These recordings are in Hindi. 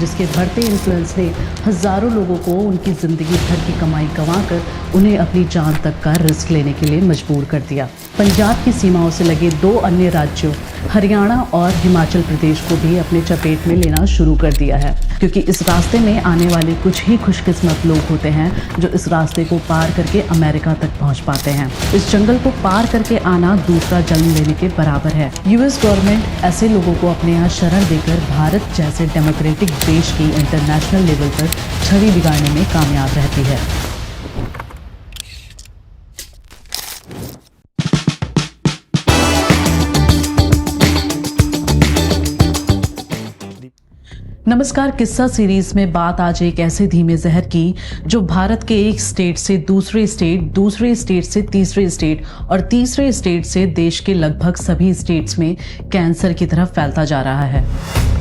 जिसके बढ़ते इन्फ्लुएंस ने हजारों लोगों को उनकी ज़िंदगी भर की कमाई गंवाकर उन्हें अपनी जान तक का रिस्क लेने के लिए मजबूर कर दिया। पंजाब की सीमाओं से लगे 2 अन्य राज्यों हरियाणा और हिमाचल प्रदेश को भी अपने चपेट में लेना शुरू कर दिया है, क्योंकि इस रास्ते में आने वाले कुछ ही खुशकिस्मत लोग होते हैं जो इस रास्ते को पार करके अमेरिका तक पहुंच पाते हैं। इस जंगल को पार करके आना दूसरा जन्म लेने के बराबर है। यूएस गवर्नमेंट ऐसे लोगों को अपने यहाँ शरण देकर भारत जैसे डेमोक्रेटिक देश की इंटरनेशनल लेवल पर छवि बिगाड़ने में कामयाब रहती है। नमस्कार। किस्सा सीरीज में बात आज एक ऐसे धीमे जहर की जो भारत के एक स्टेट से दूसरे स्टेट, दूसरे स्टेट से तीसरे स्टेट और तीसरे स्टेट से देश के लगभग सभी स्टेट्स में कैंसर की तरफ फैलता जा रहा है।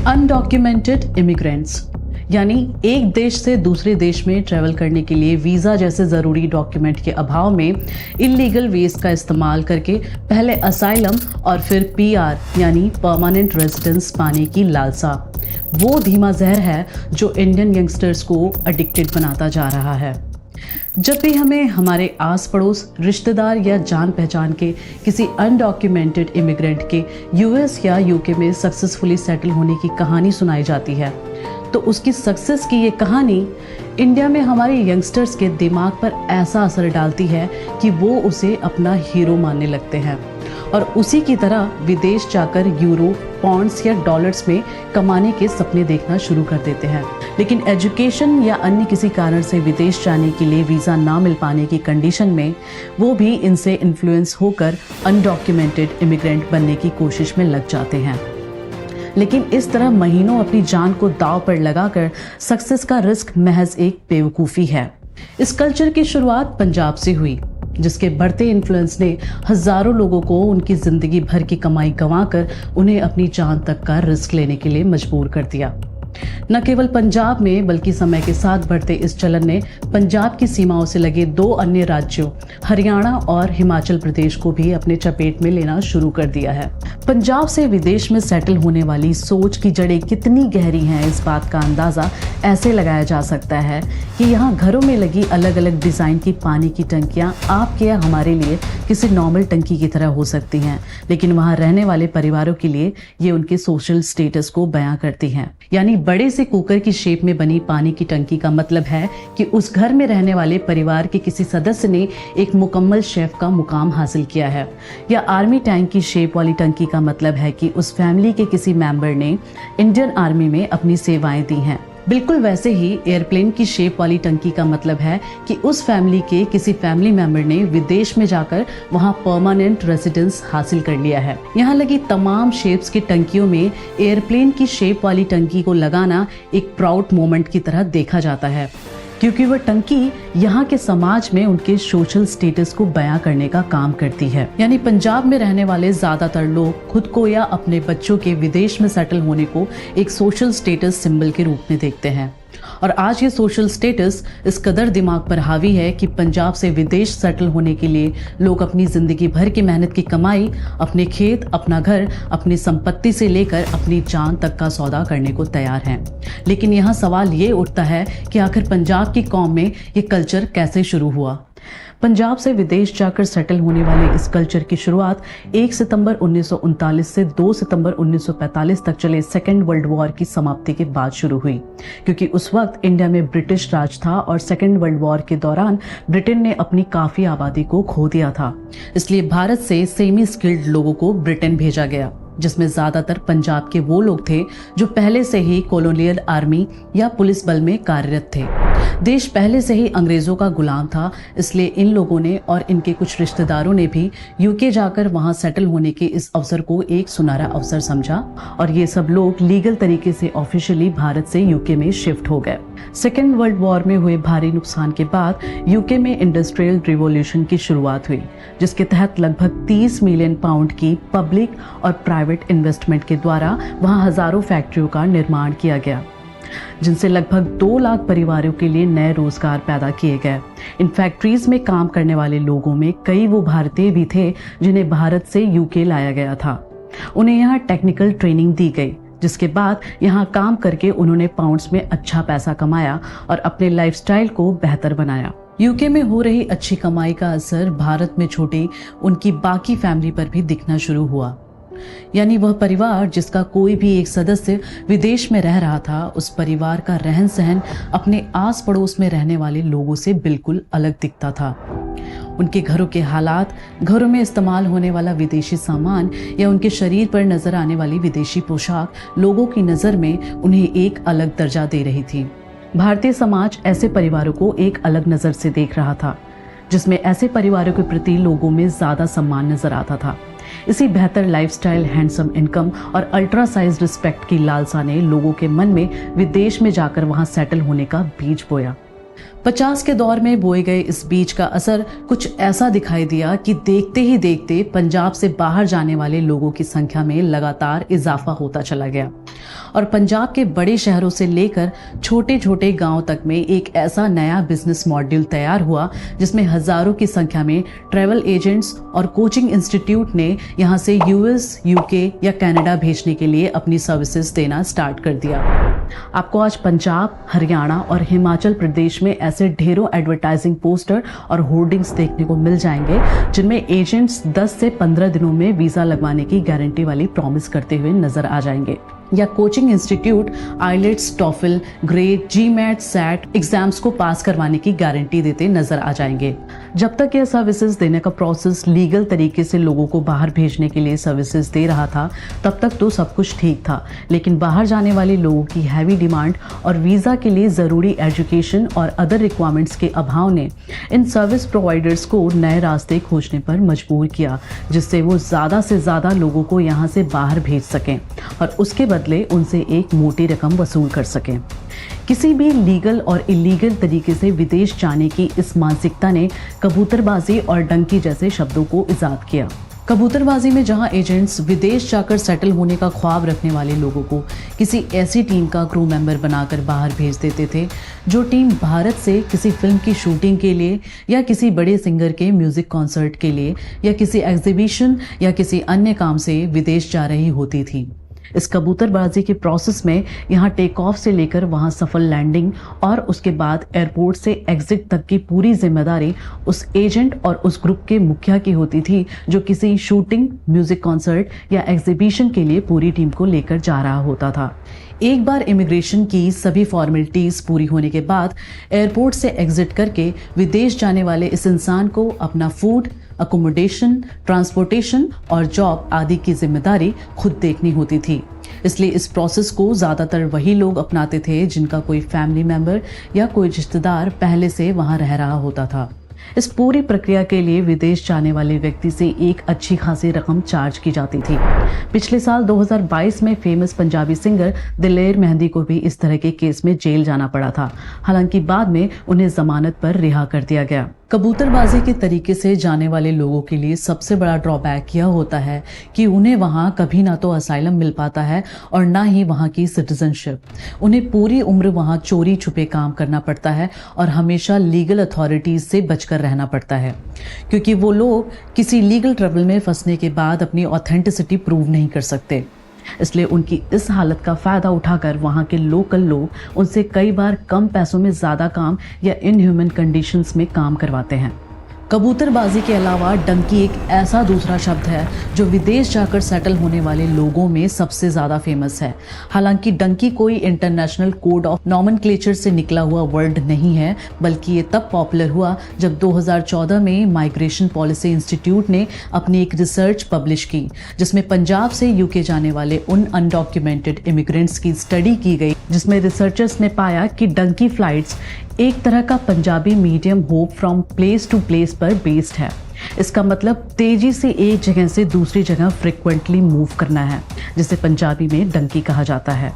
अनडॉक्यूमेंटेड इमिग्रेंट्स, यानी एक देश से दूसरे देश में ट्रैवल करने के लिए वीज़ा जैसे ज़रूरी डॉक्यूमेंट के अभाव में इलीगल वेज का इस्तेमाल करके पहले असाइलम और फिर पीआर यानी परमानेंट रेजिडेंस पाने की लालसा, वो धीमा जहर है जो इंडियन यंगस्टर्स को एडिक्टेड बनाता जा रहा है। जब भी हमें हमारे आस पड़ोस, रिश्तेदार या जान पहचान के किसी अनडॉक्यूमेंटेड इमिग्रेंट के यूएस या यूके में सक्सेसफुली सेटल होने की कहानी सुनाई जाती है, तो उसकी सक्सेस की ये कहानी इंडिया में हमारे यंगस्टर्स के दिमाग पर ऐसा असर डालती है कि वो उसे अपना हीरो मानने लगते हैं और उसी की तरह विदेश जाकर यूरो, पॉन्ड्स या डॉलर्स में कमाने के सपने देखना शुरू कर देते हैं। लेकिन एजुकेशन या अन्य किसी कारण से विदेश जाने के लिए वीज़ा ना मिल पाने की कंडीशन में वो भी इनसे इन्फ्लुएंस होकर अनडॉक्यूमेंटेड इमिग्रेंट बनने की कोशिश में लग जाते हैं। लेकिन इस तरह महीनों अपनी जान को दांव पर लगाकर सक्सेस का रिस्क महज एक बेवकूफ़ी है। इस कल्चर की शुरुआत पंजाब से हुई, जिसके बढ़ते इन्फ्लुएंस ने हजारों लोगों को उनकी ज़िंदगी भर की कमाई गंवाकर उन्हें अपनी जान तक का रिस्क लेने के लिए मजबूर कर दिया। न केवल पंजाब में बल्कि समय के साथ बढ़ते इस चलन ने पंजाब की सीमाओं से लगे 2 अन्य राज्यों हरियाणा और हिमाचल प्रदेश को भी अपने चपेट में लेना शुरू कर दिया है। पंजाब से विदेश में सेटल होने वाली सोच की जड़ें कितनी गहरी हैं, इस बात का अंदाज़ा ऐसे लगाया जा सकता है कि यहाँ घरों में लगी अलग अलग डिज़ाइन की पानी की टंकियाँ आपके या हमारे लिए किसी नॉर्मल टंकी की तरह हो सकती हैं, लेकिन वहाँ रहने वाले परिवारों के लिए ये उनके सोशल स्टेटस को बयां करती हैं। यानी बड़े से कुकर की शेप में बनी पानी की टंकी का मतलब है कि उस घर में रहने वाले परिवार के किसी सदस्य ने एक मुकम्मल शेफ का मुकाम हासिल किया है, या आर्मी टैंक की शेप वाली टंकी का मतलब है कि उस फैमिली के किसी मेंबर ने इंडियन आर्मी में अपनी सेवाएं दी हैं। बिल्कुल वैसे ही एयरप्लेन की शेप वाली टंकी का मतलब है कि उस फैमिली के किसी फैमिली मेंबर ने विदेश में जाकर वहां परमानेंट रेजिडेंस हासिल कर लिया है। यहाँ लगी तमाम शेप्स की टंकियों में एयरप्लेन की शेप वाली टंकी को लगाना एक प्राउड मोमेंट की तरह देखा जाता है, क्योंकि वह टंकी यहाँ के समाज में उनके सोशल स्टेटस को बयां करने का काम करती है। यानी पंजाब में रहने वाले ज्यादातर लोग खुद को या अपने बच्चों के विदेश में सेटल होने को एक सोशल स्टेटस सिंबल के रूप में देखते हैं। और आज ये सोशल स्टेटस इस कदर दिमाग पर हावी है कि पंजाब से विदेश सेटल होने के लिए लोग अपनी जिंदगी भर की मेहनत की कमाई, अपने खेत, अपना घर, अपनी संपत्ति से लेकर अपनी जान तक का सौदा करने को तैयार हैं। लेकिन यहाँ सवाल ये उठता है कि आखिर पंजाब की कौम में ये कल्चर कैसे शुरू हुआ। पंजाब से विदेश जाकर सेटल होने वाले इस कल्चर की शुरुआत 1 सितंबर 1939 से 2 सितंबर 1945 तक चले सेकेंड वर्ल्ड वॉर की समाप्ति के बाद शुरू हुई, क्योंकि उस वक्त इंडिया में ब्रिटिश राज था और सेकेंड वर्ल्ड वॉर के दौरान ब्रिटेन ने अपनी काफ़ी आबादी को खो दिया था। इसलिए भारत से सेमी स्किल्ड लोगों को ब्रिटेन भेजा गया, जिसमें ज़्यादातर पंजाब के वो लोग थे जो पहले से ही कॉलोनियल आर्मी या पुलिस बल में कार्यरत थे। देश पहले से ही अंग्रेज़ों का गुलाम था, इसलिए इन लोगों ने और इनके कुछ रिश्तेदारों ने भी यूके जाकर वहां सेटल होने के इस अवसर को एक सुनहरा अवसर समझा और ये सब लोग लीगल तरीके से ऑफिशियली भारत से यूके में शिफ्ट हो गए। सेकेंड वर्ल्ड वॉर में हुए भारी नुकसान के बाद यूके में इंडस्ट्रियल रिवॉल्यूशन की शुरुआत हुई, जिसके तहत लगभग 30 मिलियन पाउंड की पब्लिक और प्राइवेट इन्वेस्टमेंट के द्वारा वहां हजारों फैक्ट्रियों का निर्माण किया गया, जिनसे लगभग 2 लाख परिवारों के लिए नए रोजगार पैदा किए गए। इन फैक्ट्रीज में काम करने वाले लोगों में कई वो भारतीय भी थे जिन्हें भारत से यूके लाया गया था। उन्हें यहाँ टेक्निकल ट्रेनिंग दी गई जिसके बाद यहाँ काम करके उन्होंने पाउंड्स में अच्छा पैसा कमाया और अपने लाइफस्टाइल को बेहतर बनाया। यूके में हो रही अच्छी कमाई का असर भारत में छोटी उनकी बाकी फैमिली पर भी दिखना शुरू हुआ। यानी वह परिवार जिसका कोई भी एक सदस्य विदेश में रह रहा था, उस परिवार का रहन सहन अपने आस पड़ोस में रहने वाले लोगों से बिल्कुल अलग दिखता था। उनके घरों के हालात, घरों में इस्तेमाल होने वाला विदेशी सामान या उनके शरीर पर नजर आने वाली विदेशी पोशाक लोगों की नजर में उन्हें एक अलग दर्जा दे रही थी। भारतीय समाज ऐसे परिवारों को एक अलग नजर से देख रहा था, जिसमें ऐसे परिवारों के प्रति लोगों में ज्यादा सम्मान नजर आता था। इसी बेहतर लाइफस्टाइल, हैंडसम इनकम और अल्ट्रा साइज रिस्पेक्ट की लालसा ने लोगों के मन में विदेश में जाकर वहां सेटल होने का बीज बोया। 50 के दौर में बोए गए इस बीज का असर कुछ ऐसा दिखाई दिया कि देखते ही देखते पंजाब से बाहर जाने वाले लोगों की संख्या में लगातार इजाफा होता चला गया और पंजाब के बड़े शहरों से लेकर छोटे छोटे गांव तक में एक ऐसा नया बिजनेस मॉडल तैयार हुआ जिसमें हजारों की संख्या में ट्रैवल एजेंट्स और कोचिंग इंस्टीट्यूट ने यहां से यूएस, यूके या कनाडा भेजने के लिए अपनी सर्विसेज देना स्टार्ट कर दिया। आपको आज पंजाब, हरियाणा और हिमाचल प्रदेश में ऐसे ढेरों एडवर्टाइजिंग पोस्टर और होर्डिंग्स देखने को मिल जाएंगे जिनमें एजेंट्स 10 से 15 दिनों में वीजा लगवाने की गारंटी वाली प्रॉमिस करते हुए नजर आ जाएंगे, या coaching institute IELTS, TOEFL, grade, GMAT, SAT exams को पास करवाने की गारंटी देते नजर आ जाएंगे। जब तक यह सर्विसेज देने का प्रोसेस लीगल तरीके से लोगों को बाहर भेजने के लिए सर्विसेज दे रहा था, तब तक तो सब कुछ ठीक था। लेकिन बाहर जाने वाले लोगों की हैवी डिमांड और वीजा के लिए जरूरी एजुकेशन और अदर रिक्वायरमेंट्स के अभाव ने इन सर्विस प्रोवाइडर्स को नए रास्ते खोजने पर मजबूर किया, जिससे वो ज्यादा से ज्यादा लोगों को यहाँ से बाहर भेज सकें और उसके बदले उनसे एक मोटी रकम वसूल कर सकें। किसी भी लीगल और इलीगल तरीके से विदेश जाने की इस मानसिकता ने कबूतरबाजी और डंकी जैसे शब्दों को इजाद किया। कबूतरबाजी में जहां एजेंट्स विदेश जाकर सेटल होने का ख्वाब रखने वाले लोगों को किसी ऐसी टीम का क्रू मेंबर बनाकर बाहर भेज देते थे जो टीम भारत से किसी फिल्म की शूटिंग के लिए या किसी बड़े सिंगर के म्यूजिक कॉन्सर्ट के लिए या किसी एग्जीबिशन या किसी अन्य काम से विदेश जा रही होती थी। इस कबूतरबाजी के प्रोसेस में यहाँ टेक ऑफ से लेकर वहाँ सफल लैंडिंग और उसके बाद एयरपोर्ट से एग्जिट तक की पूरी जिम्मेदारी उस एजेंट और उस ग्रुप के मुखिया की होती थी जो किसी शूटिंग, म्यूजिक कॉन्सर्ट या एग्जीबिशन के लिए पूरी टीम को लेकर जा रहा होता था। एक बार इमिग्रेशन की सभी फॉर्मेलिटीज पूरी होने के बाद एयरपोर्ट से एग्जिट करके विदेश जाने वाले इस इंसान को अपना फूड, अकोमोडेशन, ट्रांसपोर्टेशन और जॉब आदि की जिम्मेदारी खुद देखनी होती थी। इसलिए इस प्रोसेस को ज्यादातर वही लोग अपनाते थे जिनका कोई फैमिली मेंबर या कोई रिश्तेदार पहले से वहां रह रहा होता था। इस पूरी प्रक्रिया के लिए विदेश जाने वाले व्यक्ति से एक अच्छी खासी रकम चार्ज की जाती थी। पिछले साल 2022 में फेमस पंजाबी सिंगर दिलेर मेहंदी को भी इस तरह के केस में जेल जाना पड़ा था। हालांकि बाद में उन्हें जमानत पर रिहा कर दिया गया। कबूतरबाजी के तरीके से जाने वाले लोगों के लिए सबसे बड़ा ड्रॉबैक यह होता है कि उन्हें वहां कभी ना तो असाइलम मिल पाता है और ना ही वहां की सिटीजनशिप। उन्हें पूरी उम्र वहां चोरी छुपे काम करना पड़ता है और हमेशा लीगल अथॉरिटीज से बचकर रहना पड़ता है, क्योंकि वो लोग किसी लीगल ट्रबल में फंसने के बाद अपनी ऑथेंटिसिटी प्रूव नहीं कर सकते। इसलिए उनकी इस हालत का फायदा उठाकर वहां के लोकल लोग उनसे कई बार कम पैसों में ज्यादा काम या इनह्यूमन कंडीशंस में काम करवाते हैं। कबूतरबाजी के अलावा डंकी एक ऐसा दूसरा शब्द है जो विदेश जाकर सेटल होने वाले लोगों में सबसे ज़्यादा फेमस है। हालांकि डंकी कोई इंटरनेशनल कोड ऑफ नॉमेनक्लेचर से निकला हुआ वर्ड नहीं है, बल्कि ये तब पॉपुलर हुआ जब 2014 में माइग्रेशन पॉलिसी इंस्टीट्यूट ने अपनी एक रिसर्च पब्लिश की, जिसमें पंजाब से यूके जाने वाले उन अनडॉक्यूमेंटेड इमिग्रेंट्स की स्टडी की गई, जिसमें रिसर्चर्स ने पाया कि डंकी फ्लाइट्स एक तरह का Punjabi medium hope from place to place पर बेस्ड है। इसका मतलब तेजी से एक जगह से दूसरी जगह फ्रिक्वेंटली मूव करना है, जिसे पंजाबी में डंकी कहा जाता है।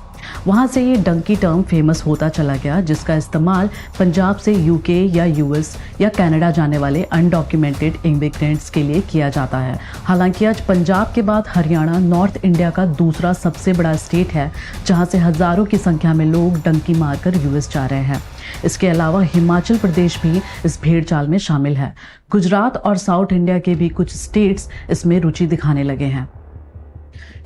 वहाँ से ये डंकी टर्म फेमस होता चला गया, जिसका इस्तेमाल पंजाब से यूके या यूएस या कनाडा जाने वाले अनडॉक्यूमेंटेड इमिग्रेंट्स के लिए किया जाता है। हालांकि आज पंजाब के बाद हरियाणा नॉर्थ इंडिया का दूसरा सबसे बड़ा स्टेट है, जहाँ से हज़ारों की संख्या में लोग डंकी मारकर यूएस जा रहे हैं। इसके अलावा हिमाचल प्रदेश भी इस भेड़ चाल में शामिल है। गुजरात और साउथ इंडिया के भी कुछ स्टेट्स इसमें रुचि दिखाने लगे हैं।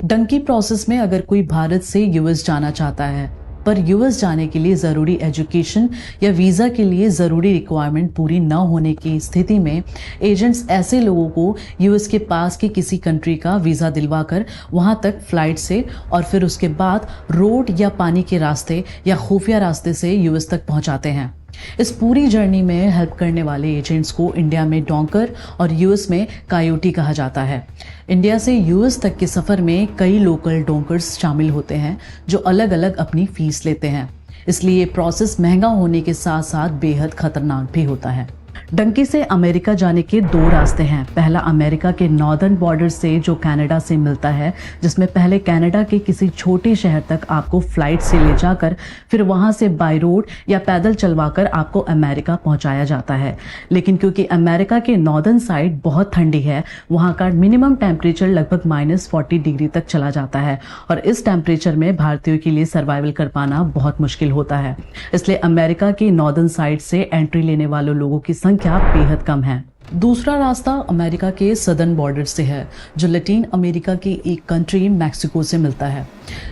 डंकी प्रोसेस में अगर कोई भारत से यूएस जाना चाहता है पर यूएस जाने के लिए ज़रूरी एजुकेशन या वीज़ा के लिए ज़रूरी रिक्वायरमेंट पूरी न होने की स्थिति में एजेंट्स ऐसे लोगों को यूएस के पास की किसी कंट्री का वीज़ा दिलवाकर वहां तक फ्लाइट से और फिर उसके बाद रोड या पानी के रास्ते या खुफिया रास्ते से यूएस तक पहुंचाते हैं। इस पूरी जर्नी में हेल्प करने वाले एजेंट्स को इंडिया में डोंकर और यूएस में कायोटी कहा जाता है। इंडिया से यूएस तक के सफ़र में कई लोकल डोंकर्स शामिल होते हैं जो अलग अलग अपनी फीस लेते हैं, इसलिए ये प्रोसेस महंगा होने के साथ साथ बेहद खतरनाक भी होता है। डंकी से अमेरिका जाने के दो रास्ते हैं। पहला अमेरिका के नॉर्दर्न बॉर्डर से जो कनाडा से मिलता है, जिसमें पहले कनाडा के किसी छोटे शहर तक आपको फ्लाइट से ले जाकर फिर वहां से बाय रोड या पैदल चलवाकर आपको अमेरिका पहुंचाया जाता है। लेकिन क्योंकि अमेरिका के नॉर्दर्न साइड बहुत ठंडी है, वहां का मिनिमम टेम्परेचर लगभग -40 डिग्री तक चला जाता है और इस टेम्परेचर में भारतीयों के लिए सर्वाइवल कर पाना बहुत मुश्किल होता है। इसलिए अमेरिका की नॉर्दर्न साइड से एंट्री लेने वाले लोगों की संख्या बेहद कम है। दूसरा रास्ता अमेरिका के सदर्न बॉर्डर से है, जो लैटिन अमेरिका की एक कंट्री मैक्सिको से मिलता है।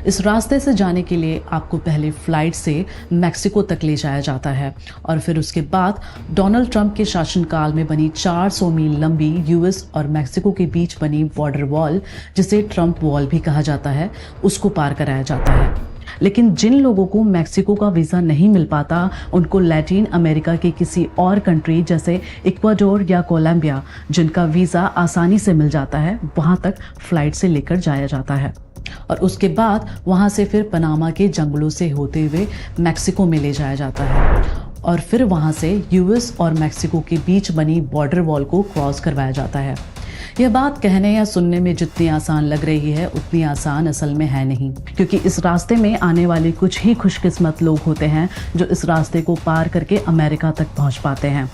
इस रास्ते से जाने के लिए आपको पहले फ्लाइट से मैक्सिको तक ले जाया जाता है और फिर उसके बाद डोनाल्ड ट्रंप के शासनकाल में बनी 400 मील लंबी यूएस और मैक्सिको के बीच बनी बॉर्डर वॉल, जिसे ट्रंप वॉल भी कहा जाता है, उसको पार कराया जाता है। लेकिन जिन लोगों को मैक्सिको का वीज़ा नहीं मिल पाता, उनको लैटिन अमेरिका के किसी और कंट्री जैसे इक्वाडोर या कोलंबिया, जिनका वीज़ा आसानी से मिल जाता है, वहां तक फ्लाइट से लेकर जाया जाता है और उसके बाद वहां से फिर पनामा के जंगलों से होते हुए मैक्सिको में ले जाया जाता है और फिर वहां से यूएस और मैक्सिको के बीच बनी बॉर्डर वॉल को क्रॉस करवाया जाता है। यह बात कहने या सुनने में जितनी आसान लग रही है, उतनी आसान असल में है नहीं, क्योंकि इस रास्ते में आने वाले कुछ ही खुशकिस्मत लोग होते हैं जो इस रास्ते को पार करके अमेरिका तक पहुंच पाते हैं।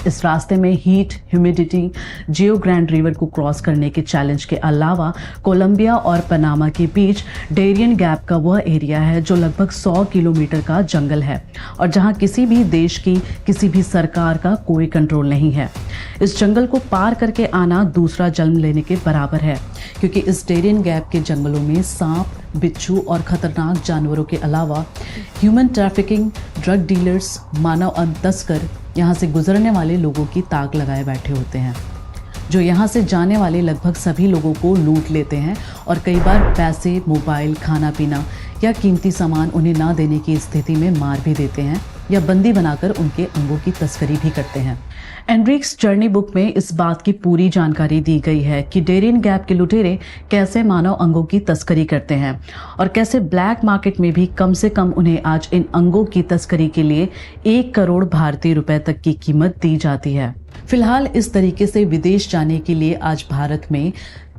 इस रास्ते में हीट, ह्यूमिडिटी, जियो ग्रैंड रिवर को क्रॉस करने के चैलेंज के अलावा कोलंबिया और पनामा के बीच डेरियन गैप का वह एरिया है जो लगभग 100 किलोमीटर का जंगल है और जहां किसी भी देश की किसी भी सरकार का कोई कंट्रोल नहीं है। इस जंगल को पार करके आना दूसरा जन्म लेने के बराबर है, क्योंकि इस डेरियन गैप के जंगलों में सांप, बिच्छू और खतरनाक जानवरों के अलावा ह्यूमन ट्रैफिकिंग, ड्रग डीलर्स, मानव तस्कर यहाँ से गुजरने वाले लोगों की ताक लगाए बैठे होते हैं, जो यहाँ से जाने वाले लगभग सभी लोगों को लूट लेते हैं और कई बार पैसे, मोबाइल, खाना पीना या कीमती सामान उन्हें ना देने की स्थिति में मार भी देते हैं या बंदी बनाकर उनके अंगों की तस्करी भी करते हैं। एंड्रिक्स जर्नी बुक में इस बात की पूरी जानकारी दी गई है कि डेरियन गैप के लुटेरे कैसे मानव अंगों की तस्करी करते हैं और कैसे ब्लैक मार्केट में भी कम से कम उन्हें आज इन अंगों की तस्करी के लिए 1 करोड़ भारतीय रुपए तक की कीमत दी जाती है। फिलहाल इस तरीके से विदेश जाने के लिए आज भारत में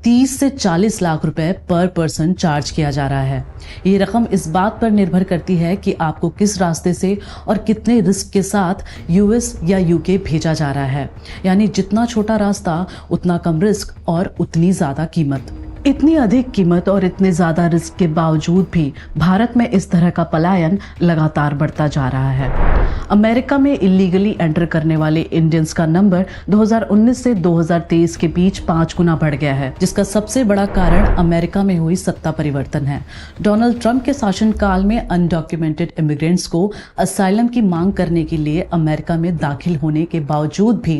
30 से 40 लाख रुपए पर पर्सन चार्ज किया जा रहा है। ये रकम इस बात पर निर्भर करती है कि आपको किस रास्ते से और कितने रिस्क के साथ यूएस या यूके भेजा जा रहा है। यानी जितना छोटा रास्ता उतना कम रिस्क और उतनी ज़्यादा कीमत। इतनी अधिक कीमत और इतने ज़्यादा रिस्क के बावजूद भी भारत में इस तरह का पलायन लगातार बढ़ता जा रहा है। अमेरिका में इलीगली एंटर करने वाले इंडियंस का नंबर 2019 से 2023 के बीच 5 गुना बढ़ गया है, जिसका सबसे बड़ा कारण अमेरिका में हुई सत्ता परिवर्तन है। डोनाल्ड ट्रंप के शासनकाल में अनडॉक्यूमेंटेड इमिग्रेंट्स को असाइलम की मांग करने के लिए अमेरिका में दाखिल होने के बावजूद भी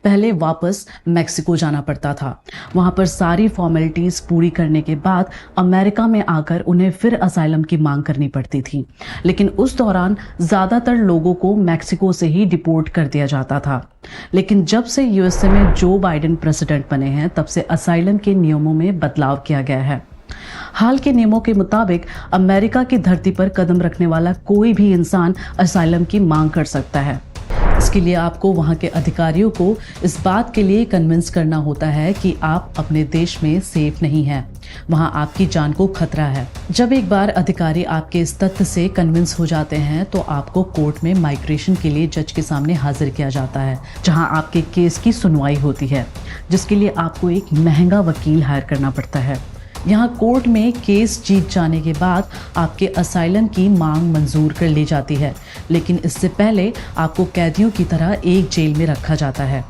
पहले वापस मैक्सिको जाना पड़ता था। वहां पर सारी फॉर्मेलिटीज पूरी करने के बाद अमेरिका में आकर उन्हें फिर असाइलम की मांग करनी पड़ती थी, लेकिन उस दौरान ज्यादातर लोगों को मैक्सिको से ही डिपोर्ट कर दिया जाता था। लेकिन जब से यूएसए में जो बाइडेन प्रेसिडेंट बने हैं, तब से असाइलम के नियमों में बदलाव किया गया है। हाल के नियमों के मुताबिक अमेरिका की धरती पर कदम रखने वाला कोई भी इंसान असाइलम की मांग कर सकता है। इसके लिए आपको वहां के अधिकारियों को इस बात के लिए कन्विंस करना होता है कि आप अपने देश में सेफ नहीं हैं, वहां आपकी जान को खतरा है। जब एक बार अधिकारी आपके इस तथ्य से कन्विंस हो जाते हैं तो आपको कोर्ट में माइग्रेशन के लिए जज के सामने हाजिर किया जाता है, जहां आपके केस की सुनवाई होती है, जिसके लिए आपको एक महंगा वकील हायर करना पड़ता है। यहाँ कोर्ट में केस जीत जाने के बाद आपके असाइलम की मांग मंजूर कर ली जाती है, लेकिन इससे पहले आपको कैदियों की तरह एक जेल में रखा जाता है।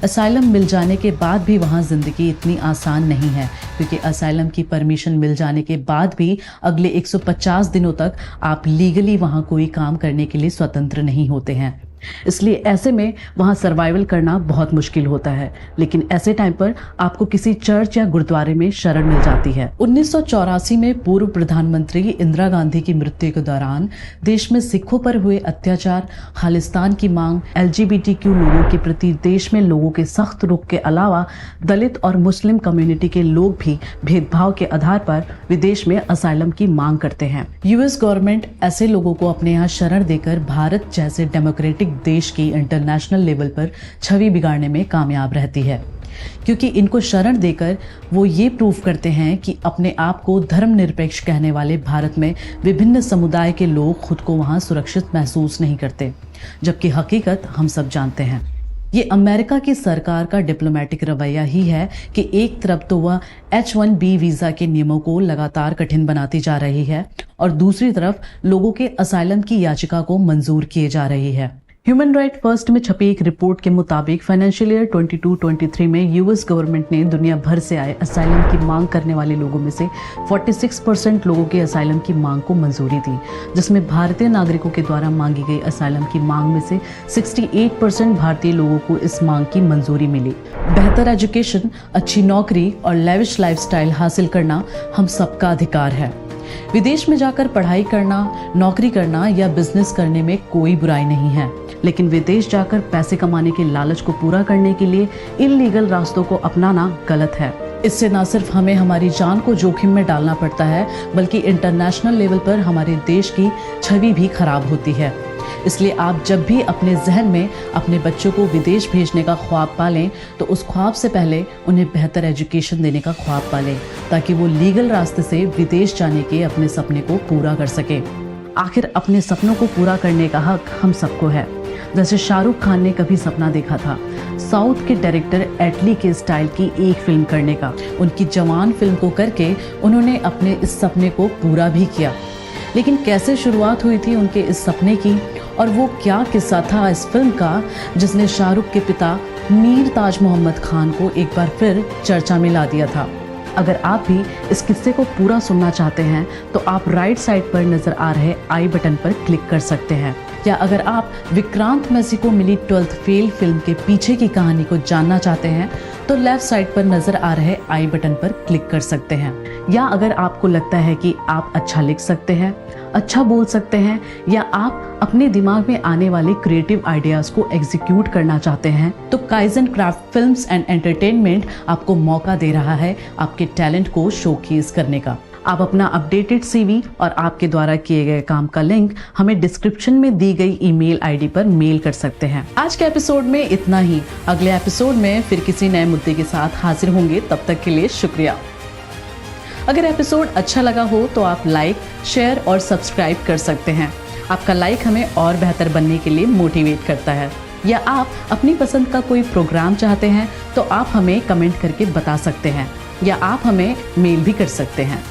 असाइलम मिल जाने के बाद भी वहाँ ज़िंदगी इतनी आसान नहीं है, क्योंकि असाइलम की परमिशन मिल जाने के बाद भी अगले 150 दिनों तक आप लीगली वहाँ कोई काम करने के लिए स्वतंत्र नहीं होते हैं। इसलिए ऐसे में वहाँ सर्वाइवल करना बहुत मुश्किल होता है। लेकिन ऐसे टाइम पर आपको किसी चर्च या गुरुद्वारे में शरण मिल जाती है। 1984 में पूर्व प्रधानमंत्री इंदिरा गांधी की मृत्यु के दौरान देश में सिखों पर हुए अत्याचार, खालिस्तान की मांग, LGBTQ लोगों के प्रति देश में लोगों के सख्त रुख के अलावा दलित और मुस्लिम कम्युनिटी के लोग भी भेदभाव के आधार पर विदेश में असाइलम की मांग करते हैं। US गवर्नमेंट ऐसे लोगों को अपने यहाँ शरण देकर भारत जैसे डेमोक्रेटिक देश की इंटरनेशनल लेवल पर छवि बिगाड़ने में कामयाब रहती है, क्योंकि इनको शरण देकर वो ये प्रूव करते हैं कि अपने आप को धर्मनिरपेक्ष कहने वाले भारत में विभिन्न समुदाय के लोग खुद को वहाँ सुरक्षित महसूस नहीं करते, जबकि हकीकत हम सब जानते हैं। ये अमेरिका की सरकार का डिप्लोमेटिक रवैया ही है कि एक तरफ तो वह H-1B वीज़ा के नियमों को लगातार कठिन बनाती जा रही है और दूसरी तरफ लोगों के असाइलम की याचिका को मंजूर किए जा रही है। ह्यूमन राइट फर्स्ट में छपी एक रिपोर्ट के मुताबिक फाइनेंशियल ईयर 22-23 में US गवर्नमेंट ने दुनिया भर से आए असाइलम की मांग करने वाले लोगों में से 46% लोगों के असाइलम की मांग को मंजूरी दी, जिसमें भारतीय नागरिकों के द्वारा मांगी गई असाइलम की मांग में से 68% भारतीय लोगों को इस मांग की मंजूरी मिली। बेहतर एजुकेशन, अच्छी नौकरी और लेविश लाइफस्टाइल हासिल करना हम सबका अधिकार है। विदेश में जाकर पढ़ाई करना, नौकरी करना या बिजनेस करने में कोई बुराई नहीं है, लेकिन विदेश जाकर पैसे कमाने के लालच को पूरा करने के लिए इल्लीगल रास्तों को अपनाना गलत है। इससे न सिर्फ हमें हमारी जान को जोखिम में डालना पड़ता है, बल्कि इंटरनेशनल लेवल पर हमारे देश की छवि भी खराब होती है। इसलिए आप जब भी अपने जहन में अपने बच्चों को विदेश भेजने का ख्वाब पालें, तो उस ख्वाब से पहले उन्हें बेहतर एजुकेशन देने का ख्वाब पालें, ताकि वो लीगल रास्ते से विदेश जाने के अपने सपने को पूरा कर सकें। आखिर अपने सपनों को पूरा करने का हक हम सबको है। जैसे शाहरुख खान ने कभी सपना देखा था साउथ के डायरेक्टर एटली के स्टाइल की एक फिल्म करने का। उनकी जवान फिल्म को करके उन्होंने अपने इस सपने को पूरा भी किया। लेकिन कैसे शुरुआत हुई थी उनके इस सपने की, और वो क्या किस्सा था इस फिल्म का जिसने शाहरुख के पिता मीर ताज मोहम्मद खान को एक बार फिर चर्चा में ला दिया था। अगर आप भी इस किस्से को पूरा सुनना चाहते हैं तो आप राइट साइड पर नजर आ रहे आई बटन पर क्लिक कर सकते हैं, या अगर आप विक्रांत मैसी को मिली 12th फेल फिल्म के पीछे की कहानी को जानना चाहते हैं तो लेफ्ट साइड पर नजर आ रहे आई बटन पर क्लिक कर सकते हैं। या अगर आपको लगता है कि आप अच्छा लिख सकते हैं, अच्छा बोल सकते हैं, या आप अपने दिमाग में आने वाले क्रिएटिव आइडियाज को एग्जीक्यूट करना चाहते हैं, तो kaizen craft films and entertainment आपको मौका दे रहा है आपके टैलेंट को शोकेस करने का। आप अपना अपडेटेड CV और आपके द्वारा किए गए काम का लिंक हमें डिस्क्रिप्शन में दी गई ईमेल ID पर मेल कर सकते हैं। आज के एपिसोड में इतना ही। अगले एपिसोड में फिर किसी नए मुद्दे के साथ हाजिर होंगे। तब तक के लिए शुक्रिया। अगर एपिसोड अच्छा लगा हो तो आप लाइक, शेयर और सब्सक्राइब कर सकते हैं। आपका लाइक हमें और बेहतर बनने के लिए मोटिवेट करता है। या आप अपनी पसंद का कोई प्रोग्राम चाहते हैं तो आप हमें कमेंट करके बता सकते हैं, या आप हमें मेल भी कर सकते हैं।